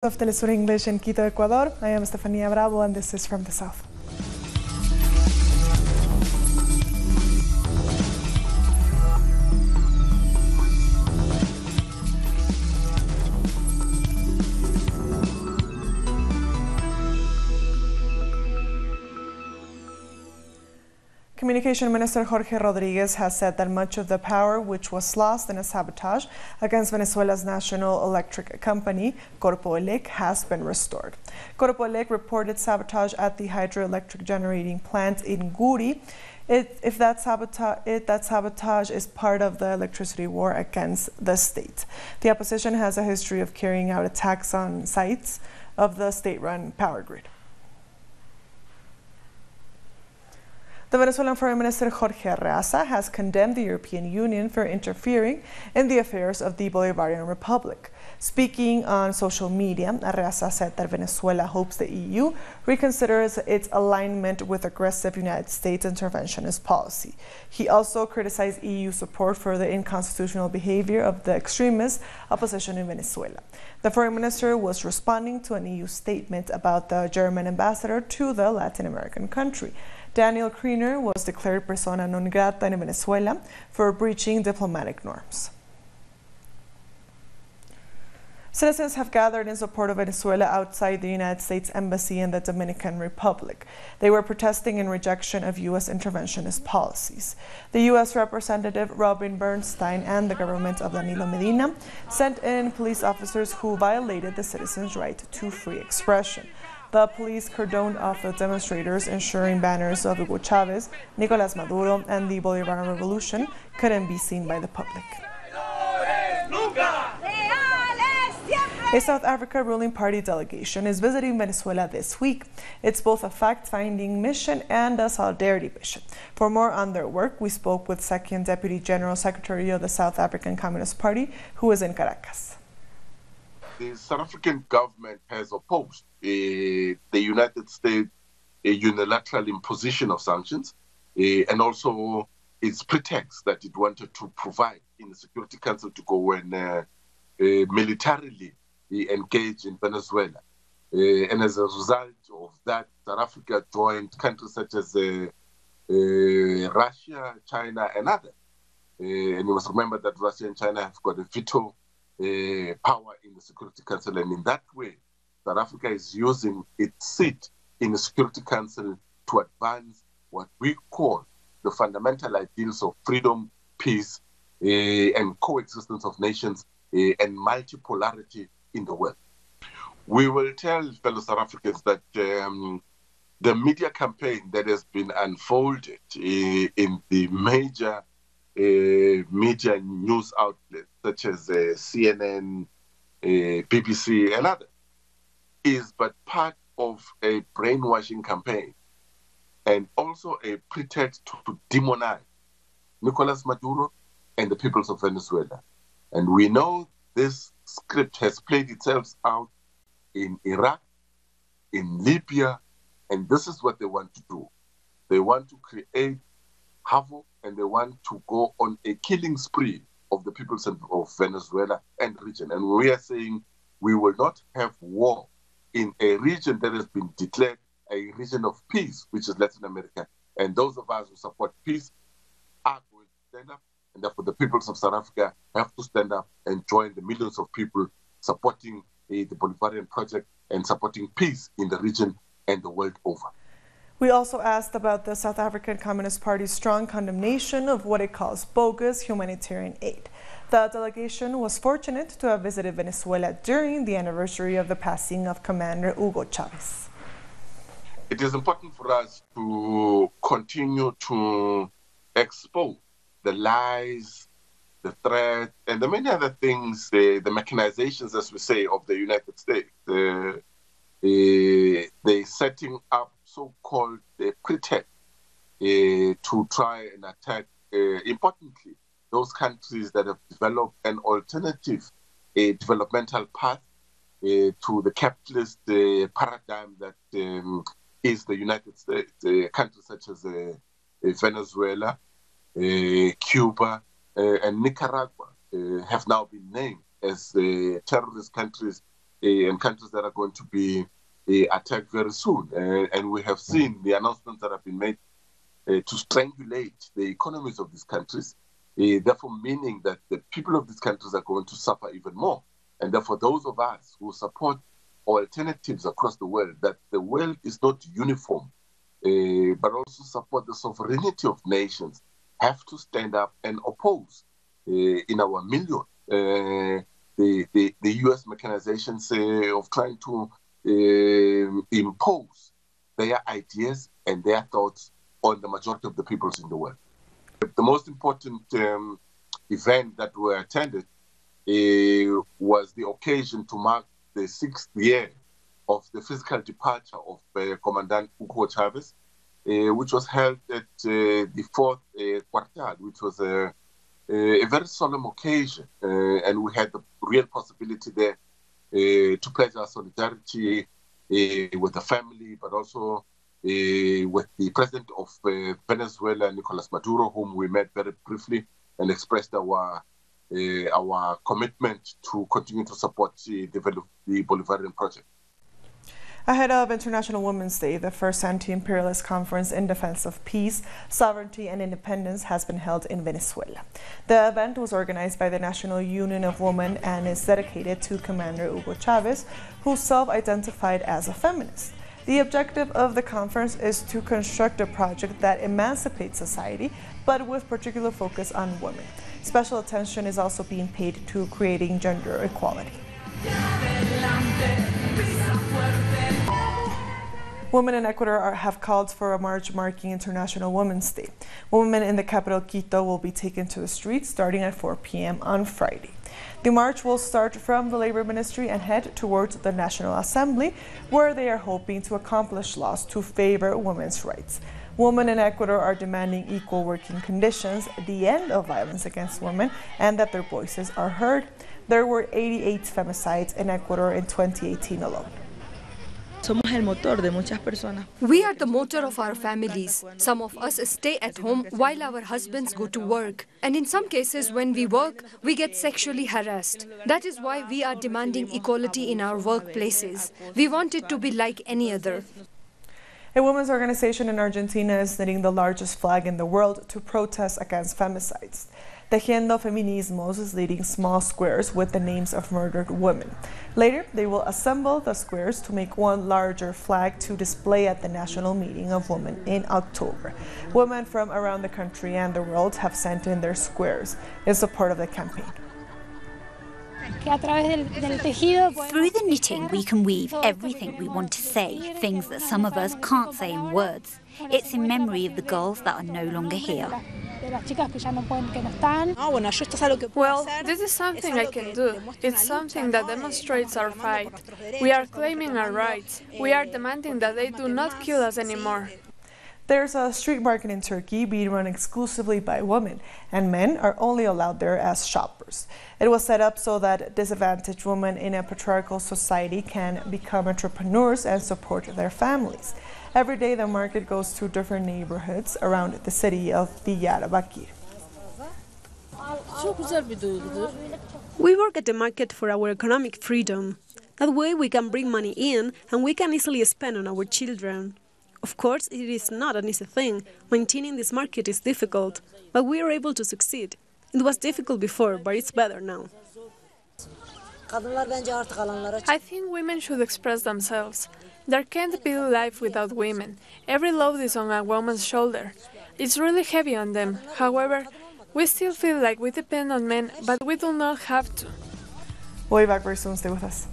Of Telesur English in Quito, Ecuador. I am Estefania Bravo and this is From the South. Communication Minister Jorge Rodriguez has said that much of the power which was lost in a sabotage against Venezuela's national electric company, Corpoelec, has been restored. Corpoelec reported sabotage at the hydroelectric generating plant in Guri. That sabotage is part of the electricity war against the state. The opposition has a history of carrying out attacks on sites of the state-run power grid. The Venezuelan Foreign Minister Jorge Rodriguez has condemned the European Union for interfering in the affairs of the Bolivarian Republic. Speaking on social media, Rodriguez said that Venezuela hopes the EU reconsiders its alignment with aggressive United States interventionist policy. He also criticized EU support for the unconstitutional behavior of the extremist opposition in Venezuela. The Foreign Minister was responding to an EU statement about the German ambassador to the Latin American country. Daniel Kriener was declared persona non grata in Venezuela for breaching diplomatic norms. Citizens have gathered in support of Venezuela outside the United States Embassy in the Dominican Republic. They were protesting in rejection of U.S. interventionist policies. The U.S. Representative Robin Bernstein and the government of Danilo Medina sent in police officers who violated the citizens' right to free expression. The police cordoned off the demonstrators, ensuring banners of Hugo Chavez, Nicolás Maduro, and the Bolivarian Revolution couldn't be seen by the public. A South Africa ruling party delegation is visiting Venezuela this week. It's both a fact-finding mission and a solidarity mission. For more on their work, we spoke with Second Deputy General Secretary of the South African Communist Party, who is in Caracas. The South African government has opposed the United States unilateral imposition of sanctions and also its pretext that it wanted to provide in the Security Council to go and militarily engage in Venezuela. And as a result of that, South Africa joined countries such as Russia, China, and others. And you must remember that Russia and China have got a veto power in the Security Council, and in that way, South Africa is using its seat in the Security Council to advance what we call the fundamental ideals of freedom, peace, and coexistence of nations and multipolarity in the world. We will tell fellow South Africans that the media campaign that has been unfolded in the major media news outlets such as CNN, BBC, and others, is but part of a brainwashing campaign and also a pretext to demonize Nicolás Maduro and the peoples of Venezuela. And we know this script has played itself out in Iraq, in Libya, and this is what they want to do. They want to create havoc and they want to go on a killing spree of the peoples of Venezuela and region. And we are saying we will not have war in a region that has been declared a region of peace, which is Latin America. And those of us who support peace are going to stand up. And therefore, the peoples of South Africa have to stand up and join the millions of people supporting the Bolivarian project and supporting peace in the region and the world over. We also asked about the South African Communist Party's strong condemnation of what it calls bogus humanitarian aid. The delegation was fortunate to have visited Venezuela during the anniversary of the passing of Commander Hugo Chavez. It is important for us to continue to expose the lies, the threats, and the many other things, the mechanizations, as we say, of the United States. They setting up so-called pretext to try and attack, importantly, those countries that have developed an alternative developmental path to the capitalist paradigm that is the United States. Countries such as Venezuela, Cuba, and Nicaragua have now been named as terrorist countries and countries that are going to be attacked very soon. And we have seen the announcements that have been made to strangulate the economies of these countries, therefore meaning that the people of these countries are going to suffer even more. And therefore, those of us who support alternatives across the world, that the world is not uniform, but also support the sovereignty of nations, have to stand up and oppose in our million the U.S. mechanizations of trying to impose their ideas and their thoughts on the majority of the peoples in the world. The most important event that we attended was the occasion to mark the 6th year of the physical departure of Commandant Hugo Chavez, which was held at the 4th Quartal, which was a very solemn occasion. And we had the real possibility there to pledge our solidarity with the family, but also with the president of Venezuela, Nicolas Maduro, whom we met very briefly and expressed our commitment to continue to support the Bolivarian project. Ahead of International Women's Day, the first anti-imperialist conference in defense of peace, sovereignty and independence has been held in Venezuela. The event was organized by the National Union of Women and is dedicated to Commander Hugo Chavez, who self-identified as a feminist. The objective of the conference is to construct a project that emancipates society, but with particular focus on women. Special attention is also being paid to creating gender equality. Women in Ecuador have called for a march marking International Women's Day. Women in the capital Quito will be taken to the streets starting at 4 p.m. on Friday. The march will start from the Labor Ministry and head towards the National Assembly, where they are hoping to accomplish laws to favor women's rights. Women in Ecuador are demanding equal working conditions, the end of violence against women, and that their voices are heard. There were 88 femicides in Ecuador in 2018 alone. We are the motor of our families. Some of us stay at home while our husbands go to work. And in some cases, when we work, we get sexually harassed. That is why we are demanding equality in our workplaces. We want it to be like any other. A women's organization in Argentina is knitting the largest flag in the world to protest against femicides. Tejiendo Feminismos is leading small squares with the names of murdered women. Later, they will assemble the squares to make one larger flag to display at the national meeting of women in October. Women from around the country and the world have sent in their squares in support of the campaign. Through the knitting, we can weave everything we want to say, things that some of us can't say in words. It's in memory of the girls that are no longer here. Well, this is something I can do. It's something that demonstrates our fight. We are claiming our rights. We are demanding that they do not kill us anymore. There's a street market in Turkey being run exclusively by women, and men are only allowed there as shoppers. It was set up so that disadvantaged women in a patriarchal society can become entrepreneurs and support their families. Every day the market goes to different neighborhoods around the city of Diyarbakir. We work at the market for our economic freedom. That way we can bring money in and we can easily spend on our children. Of course, it is not an easy thing. Maintaining this market is difficult, but we are able to succeed. It was difficult before, but it's better now. I think women should express themselves. There can't be life without women. Every load is on a woman's shoulder. It's really heavy on them. However, we still feel like we depend on men, but we do not have to. We'll be back very soon. Stay with us.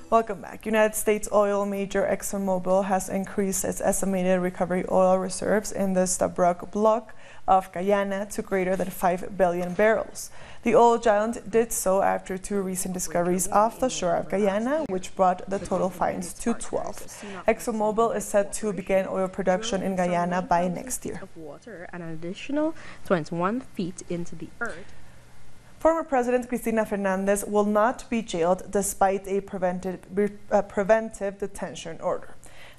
Welcome back. United States oil major ExxonMobil has increased its estimated recovery oil reserves in the Stabroek block of Guyana to greater than 5 billion barrels. The oil giant did so after 2 recent discoveries off the shore of Guyana, which brought the total finds to 12. ExxonMobil is set to begin oil production in Guyana by next year. Water and an additional 21 feet into the earth. Former President Cristina Fernandez will not be jailed despite a preventive detention order.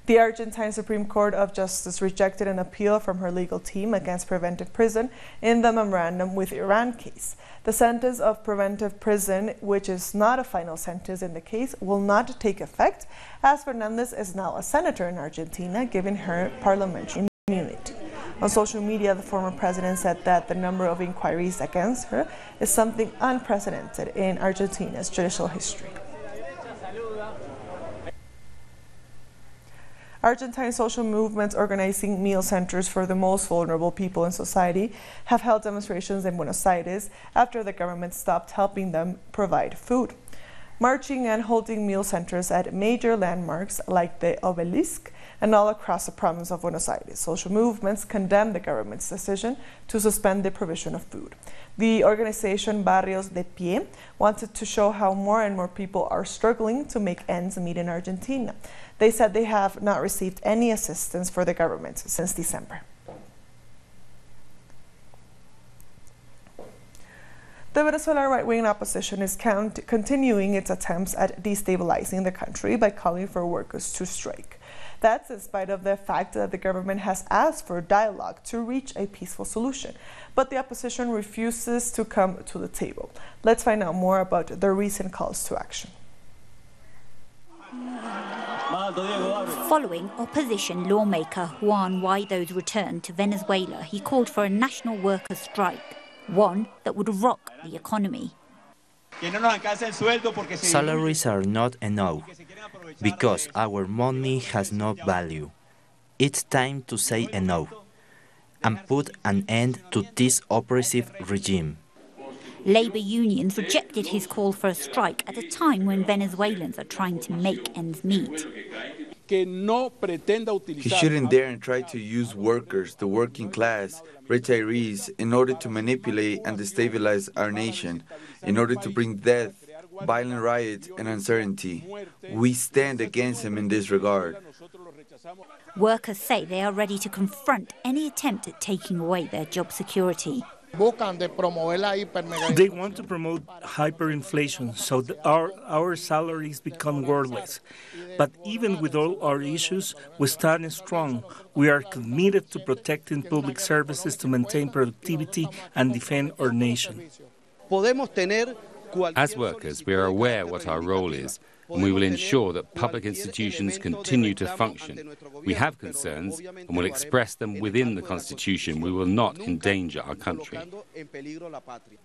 The Argentine Supreme Court of Justice rejected an appeal from her legal team against preventive prison in the memorandum with Iran case. The sentence of preventive prison, which is not a final sentence in the case, will not take effect as Fernandez is now a senator in Argentina, given her parliamentary immunity. On social media, the former president said that the number of inquiries against her is something unprecedented in Argentina's judicial history. Argentine social movements organizing meal centers for the most vulnerable people in society have held demonstrations in Buenos Aires after the government stopped helping them provide food. Marching and holding meal centers at major landmarks like the Obelisk and all across the province of Buenos Aires. Social movements condemn the government's decision to suspend the provision of food. The organization Barrios de Pie wanted to show how more and more people are struggling to make ends meet in Argentina. They said they have not received any assistance for the government since December. The Venezuelan right-wing opposition is continuing its attempts at destabilizing the country by calling for workers to strike. That's in spite of the fact that the government has asked for dialogue to reach a peaceful solution. But the opposition refuses to come to the table. Let's find out more about their recent calls to action. Following opposition lawmaker Juan Guaido's return to Venezuela, he called for a national workers' strike, one that would rock the economy. Salaries are not enough because our money has no value. It's time to say enough and put an end to this oppressive regime. Labour unions rejected his call for a strike at a time when Venezuelans are trying to make ends meet. He shouldn't dare and try to use workers, the working class, retirees, in order to manipulate and destabilize our nation, in order to bring death, violent riots, and uncertainty. We stand against him in this regard. Workers say they are ready to confront any attempt at taking away their job security. They want to promote hyperinflation so that our salaries become worthless. But even with all our issues, we stand strong. We are committed to protecting public services to maintain productivity and defend our nation. As workers, we are aware what our role is, and we will ensure that public institutions continue to function. We have concerns and will express them within the Constitution. We will not endanger our country.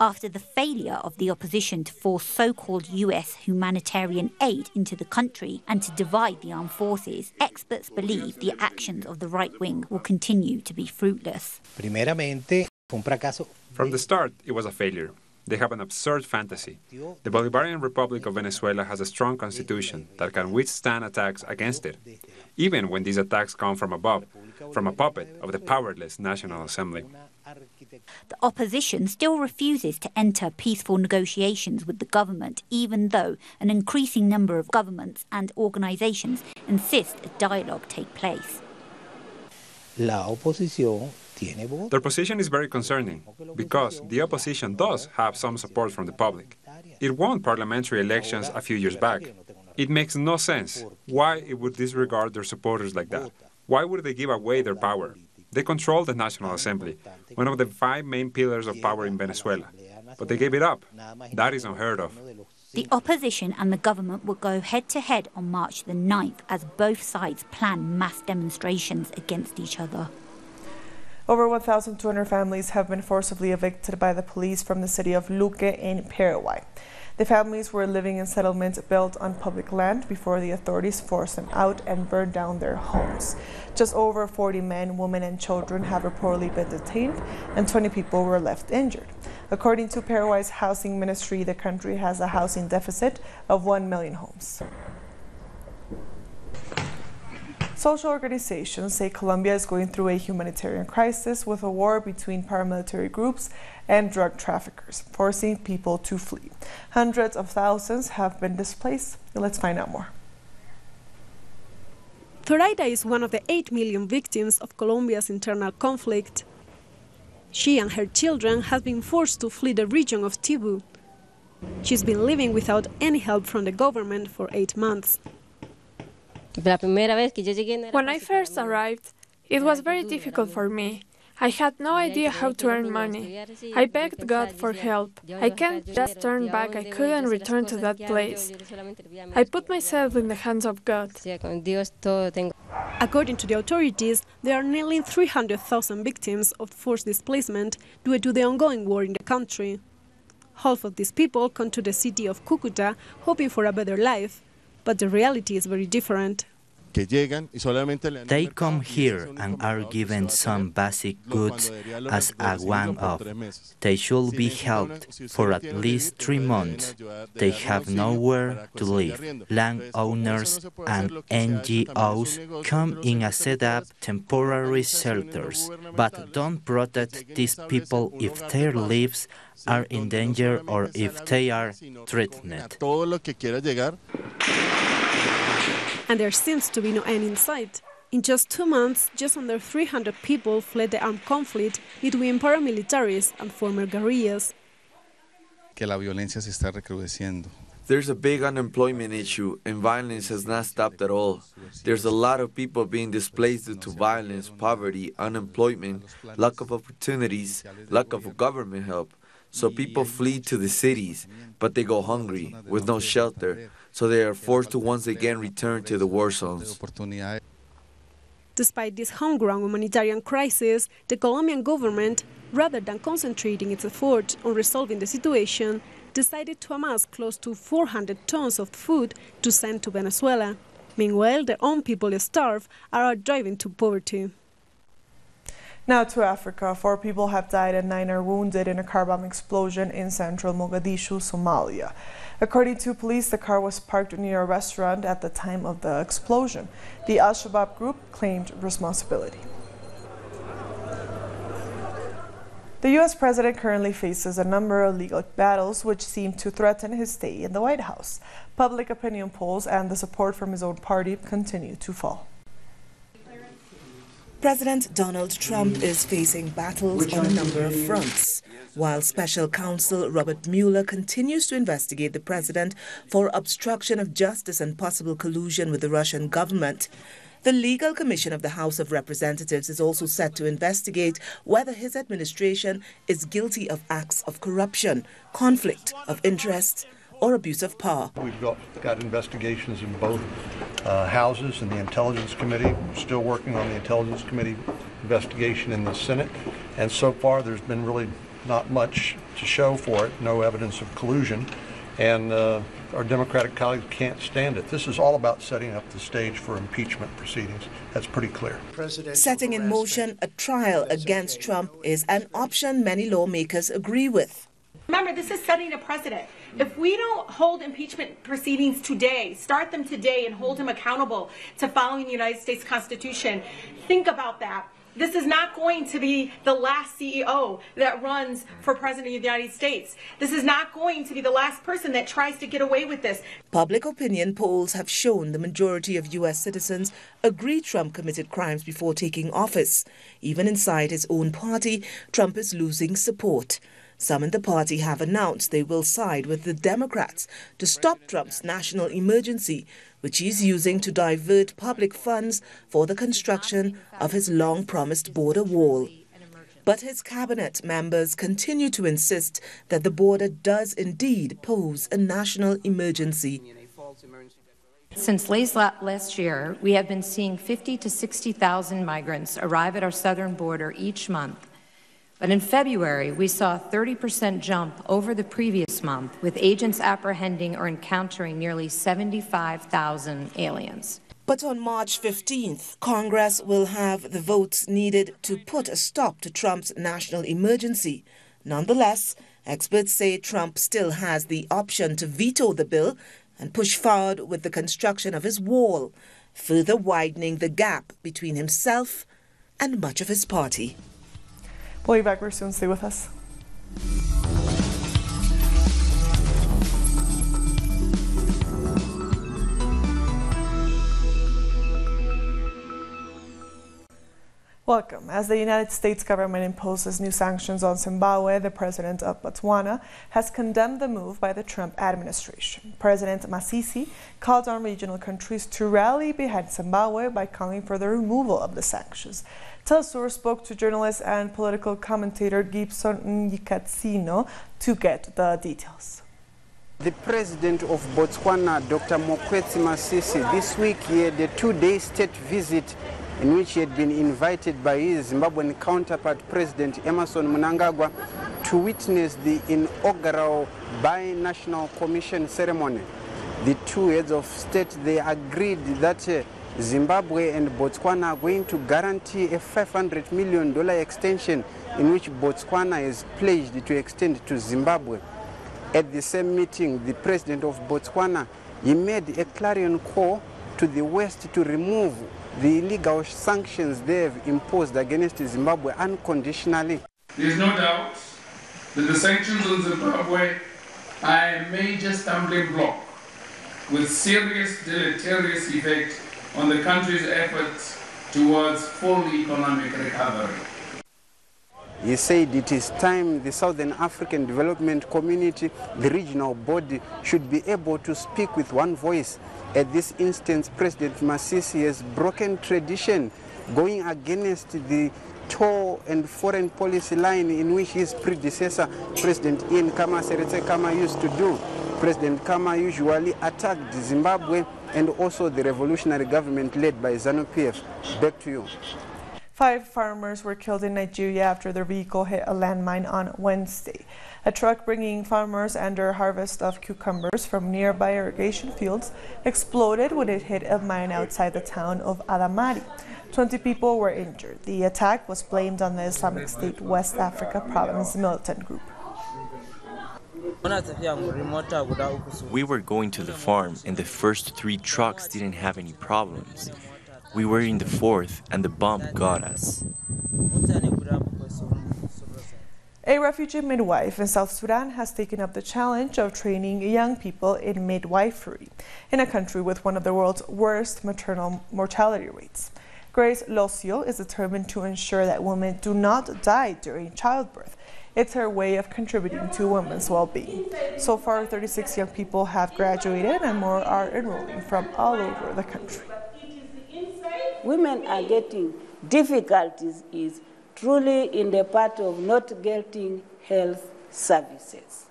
After the failure of the opposition to force so-called US humanitarian aid into the country and to divide the armed forces, experts believe the actions of the right wing will continue to be fruitless. From the start, it was a failure. They have an absurd fantasy. The Bolivarian Republic of Venezuela has a strong constitution that can withstand attacks against it, even when these attacks come from above, from a puppet of the powerless National Assembly. The opposition still refuses to enter peaceful negotiations with the government, even though an increasing number of governments and organizations insist a dialogue take place. Their position is very concerning, because the opposition does have some support from the public. It won parliamentary elections a few years back. It makes no sense why it would disregard their supporters like that. Why would they give away their power? They control the National Assembly, one of the 5 main pillars of power in Venezuela. But they gave it up. That is unheard of. The opposition and the government will go head-to-head on March the 9th as both sides plan mass demonstrations against each other. Over 1,200 families have been forcibly evicted by the police from the city of Luque in Paraguay. The families were living in settlements built on public land before the authorities forced them out and burned down their homes. Just over 40 men, women and children have reportedly been detained and 20 people were left injured. According to Paraguay's housing ministry, the country has a housing deficit of 1 million homes. Social organizations say Colombia is going through a humanitarian crisis with a war between paramilitary groups and drug traffickers, forcing people to flee. Hundreds of thousands have been displaced. Let's find out more. Zoraida is one of the 8 million victims of Colombia's internal conflict. She and her children have been forced to flee the region of Tibu. She's been living without any help from the government for 8 months. When I first arrived, it was very difficult for me. I had no idea how to earn money. I begged God for help. I can't just turn back. I couldn't return to that place. I put myself in the hands of God. According to the authorities, there are nearly 300,000 victims of forced displacement due to the ongoing war in the country. Half of these people come to the city of Cúcuta hoping for a better life, but the reality is very different. They come here and are given some basic goods as a one-off. They should be helped for at least 3 months. They have nowhere to live. Landowners and NGOs come in and set up temporary shelters, but don't protect these people if their lives are in danger or if they are threatened. And there seems to be no end in sight. In just 2 months, just under 300 people fled the armed conflict between paramilitaries and former guerrillas. There's a big unemployment issue, and violence has not stopped at all. There's a lot of people being displaced due to violence, poverty, unemployment, lack of opportunities, lack of government help. So people flee to the cities, but they go hungry, with no shelter. So they are forced to once again return to the war zones. Despite this homegrown humanitarian crisis, the Colombian government, rather than concentrating its efforts on resolving the situation, decided to amass close to 400 tons of food to send to Venezuela. Meanwhile, their own people starve and are driven to poverty. Now to Africa. 4 people have died and 9 are wounded in a car bomb explosion in central Mogadishu, Somalia. According to police, the car was parked near a restaurant at the time of the explosion. The Al-Shabaab group claimed responsibility. The U.S. president currently faces a number of legal battles which seem to threaten his stay in the White House. Public opinion polls and the support from his own party continue to fall. President Donald Trump is facing battles on a number of fronts, while Special Counsel Robert Mueller continues to investigate the president for obstruction of justice and possible collusion with the Russian government. The Legal Commission of the House of Representatives is also set to investigate whether his administration is guilty of acts of corruption, conflict of interests, or abuse of power. We've got investigations in both houses and the Intelligence Committee. We're still working on the Intelligence Committee investigation in the Senate. And so far there's been really not much to show for it, no evidence of collusion. And our Democratic colleagues can't stand it. This is all about setting up the stage for impeachment proceedings. That's pretty clear. Setting in motion a trial against Trump is an option many lawmakers agree with. Remember, this is setting a precedent. If we don't hold impeachment proceedings today, start them today and hold him accountable to following the United States Constitution, think about that. This is not going to be the last CEO that runs for President of the United States. This is not going to be the last person that tries to get away with this. Public opinion polls have shown the majority of U.S. citizens agree Trump committed crimes before taking office. Even inside his own party, Trump is losing support. Some in the party have announced they will side with the Democrats to stop Trump's national emergency, which he's using to divert public funds for the construction of his long-promised border wall. But his cabinet members continue to insist that the border does indeed pose a national emergency. Since late last year, we have been seeing 50 to 60,000 migrants arrive at our southern border each month. But in February, we saw a 30% jump over the previous month, with agents apprehending or encountering nearly 75,000 aliens. But on March 15th, Congress will have the votes needed to put a stop to Trump's national emergency. Nonetheless, experts say Trump still has the option to veto the bill and push forward with the construction of his wall, further widening the gap between himself and much of his party. We'll be back very soon. Stay with us. Welcome. As the United States government imposes new sanctions on Zimbabwe, the president of Botswana has condemned the move by the Trump administration. President Masisi called on regional countries to rally behind Zimbabwe by calling for the removal of the sanctions. Telesur spoke to journalist and political commentator Gibson Nyikatsino to get the details. The president of Botswana, Dr. Mokwetsi Masisi, this week he had a two-day state visit in which he had been invited by his Zimbabwean counterpart, President Emmerson Mnangagwa, to witness the inaugural Bi-National Commission ceremony. The two heads of state, they agreed that Zimbabwe and Botswana are going to guarantee a $500 million extension in which Botswana is pledged to extend to Zimbabwe. At the same meeting, the president of Botswana, he made a clarion call to the West to remove the illegal sanctions they have imposed against Zimbabwe unconditionally. There is no doubt that the sanctions on Zimbabwe are a major stumbling block with serious deleterious effect on the country's efforts towards full economic recovery. He said it is time the Southern African Development Community, the regional body, should be able to speak with one voice. At this instance, President Masisi has broken tradition, going against the tour and foreign policy line in which his predecessor, President Ian Khama Seretse Khama, used to do. President Khama usually attacked Zimbabwe and also the revolutionary government led by ZANU-PF. Back to you. 5 farmers were killed in Nigeria after their vehicle hit a landmine on Wednesday. A truck bringing farmers and their harvest of cucumbers from nearby irrigation fields exploded when it hit a mine outside the town of Adamari. 20 people were injured. The attack was blamed on the Islamic State West Africa Province militant group. We were going to the farm and the first 3 trucks didn't have any problems. We were in the 4th and the bomb got us. A refugee midwife in South Sudan has taken up the challenge of training young people in midwifery in a country with one of the world's worst maternal mortality rates. Grace Locio is determined to ensure that women do not die during childbirth. It's her way of contributing to women's well-being. So far, 36 young people have graduated and more are enrolling from all over the country. Women are getting difficulties is truly in the part of not getting health services.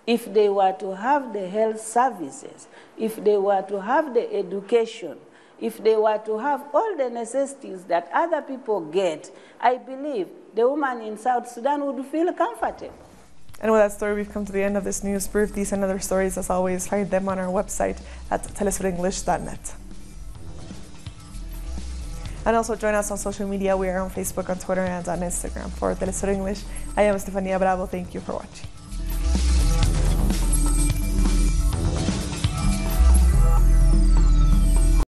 If they were to have the health services, if they were to have the education, if they were to have all the necessities that other people get, I believe the woman in South Sudan would feel comfortable. And with that story, we've come to the end of this news brief. These and other stories, as always, find them on our website at telesurenglish.net. And also join us on social media. We are on Facebook, on Twitter, and on Instagram. For Telesur English, I am Estefania Bravo. Thank you for watching.